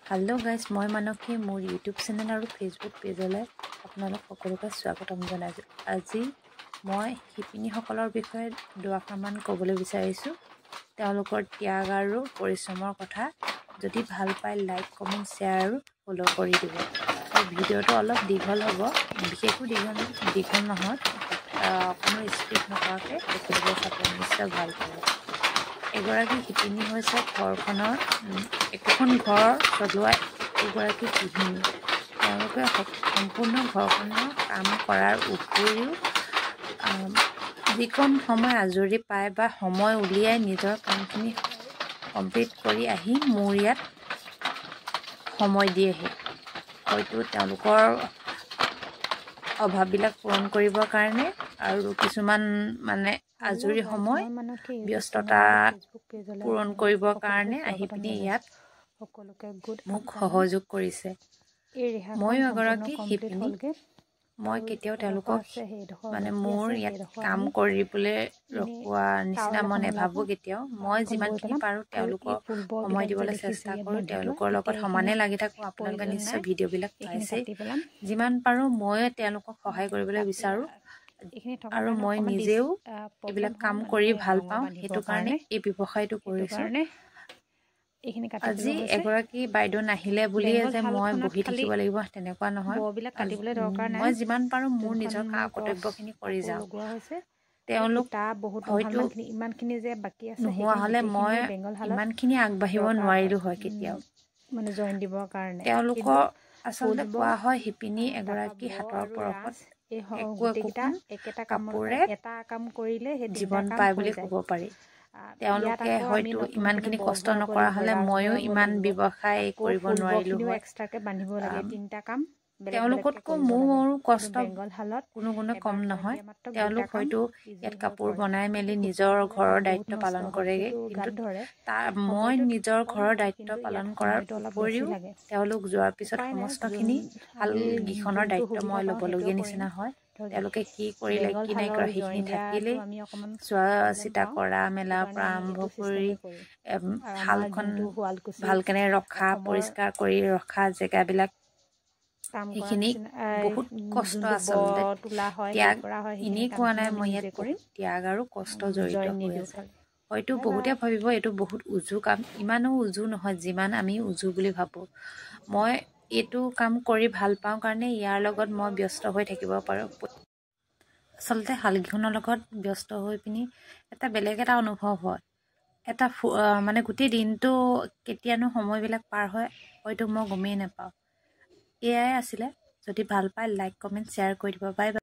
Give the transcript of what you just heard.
Hello guys মই মানসী মোৰ YouTube channel আৰু ফেসবুক পেজলৈ আপোনালোক সকলোকে স্বাগতম জনাইছো। আজি মই শিপিনীসকলৰ বিষয়ে দুআষাৰমান ক'বলৈ বিচাৰিছো। তেওঁলোকৰ ত্যাগ আৰু পৰিশ্ৰমৰ কথা। যদি ভাল পায় লাইক কমেন্ট শেয়াৰ আৰু ফলো কৰি দিব। এই ভিডিওটো অলপ দীঘল হ'ব, বিশেষকৈ দীঘল নহয়, কোনো স্কিপ নকৰাকৈ দেখিবলৈ চাব, নিশ্চয় ভাল পাব। এগৰাকী শিপিনী হৈছে ঘৰখনৰ একোখন ঘৰ চলোৱা এগৰাকী গৃহিণী। তেওঁলোকে সম্পূৰ্ণ ঘৰখনৰ কাম কৰাৰ উপৰিও যিকণ সময় আজৰি পায় বা সময় উলিয়াই নিজৰ কামখিনি কমপ্লিট কৰি আহি মোৰ ইয়াত সময় দিয়েহি। হয়তো তেওঁলোকৰ অভাৱবিলাক পূৰণ কৰিবৰ কাৰণে আৰু কিছুমান আজৰি সময় ব্যস্ততা পূৰণ কৰিবৰ কাৰণে আহি পিনি ইয়াত মোক সহযোগ কৰিছে। ময়ো এগৰাকী শিপিনী। মই কেতিয়াও তেওঁলোকক মোৰ ইয়াত কাম কৰিবলৈ ৰখোৱা নিচিনা মই নেভাবোঁ কেতিয়াও। মই যিমানখিনি পাৰোঁ তেওঁলোকক সময় দিবলৈ চেষ্টা কৰোঁ, তেওঁলোকৰ লগত সমানে লাগি থাকোঁ। আপোনালোকে নিশ্চয় ভিডিঅ'বিলাক পাইছে। যিমান পাৰোঁ মই তেওঁলোকক সহায় কৰিবলৈ বিচাৰোঁ আৰু মই নিজেও এইবিলাক কাম কৰি ভাল পাওঁ, সেইটো কাৰণে এই ব্যৱসায়টো কৰিছোঁ। আজি এগৰাকী বাইদেউ নাহিলে বুলিয়ে যে মই বহি থাকিব লাগিব তেনেকুৱা নহয়। মই যিমান পাৰোঁ মোৰ নিজৰ কৰ্তব্যখিনি কৰি যাওঁ। তেওঁলোক হয়তো নোহোৱা হ'লে মই ইমানখিনি আগবাঢ়িব নোৱাৰিলোঁ হয় কেতিয়াও। তেওঁলোকৰ আচলতে কোৱা হয় শিপিনী এগৰাকী হাতৰ পৰশত একো কাপোৰে জীৱন পায় বুলি ক'ব পাৰি। তেওঁলোকে হয়তো ইমানখিনি কষ্ট নকৰা হ'লে ময়ো ইমান ব্যৱসায় কৰিব নোৱাৰিলোঁ হয়। তেওঁলোকতকৈ মোৰ কষ্ট কোনো গুণে কম নহয়। তেওঁলোক হয়তো ইয়াত কাপোৰ বনাই মেলি নিজৰ ঘৰৰ দায়িত্ব পালন কৰেগৈ, কিন্তু মই নিজৰ ঘৰৰ দায়িত্ব পালন কৰাৰ উপৰিও তেওঁলোক যোৱাৰ পিছত সমস্তখিনি শালকেইখনৰ দায়িত্ব মই ল'বলগীয়া নিচিনা হয়। তেওঁলোকে কি কৰিলে কি নাই কৰা সেইখিনি থাকিলেই চোৱা চিতা কৰা মেলাৰ পৰা আৰম্ভ কৰি শালখন ভালকেনে ৰখা, পৰিষ্কাৰ কৰি ৰখা জেগাবিলাক, সেইখিনি বহুত কষ্ট আচলতে। ত্যাগ এনেই কোৱা নাই, মই ইয়াত ত্যাগ আৰু কষ্ট জড়িত হৈ আছে। হয়তো বহুতে ভাবিব এইটো বহুত উজু কাম, ইমানো উজু নহয় যিমান আমি উজু বুলি ভাবোঁ। মই এইটো কাম কৰি ভাল পাওঁ কাৰণে ইয়াৰ লগত মই ব্যস্ত হৈ থাকিব পাৰোঁ। আচলতে শালকেইখনৰ লগত ব্যস্ত হৈ পিনি বেলেগ এটা অনুভৱ হয়। গোটেই দিনটো কেতিয়ানো সময়বিলাক পাৰ হয় হয়তো মই গমেই নাপাওঁ। এয়াই আছিলে। যদি ভাল পায় লাইক কমেণ্ট শ্বেয়াৰ কৰি দিব। Bye bye.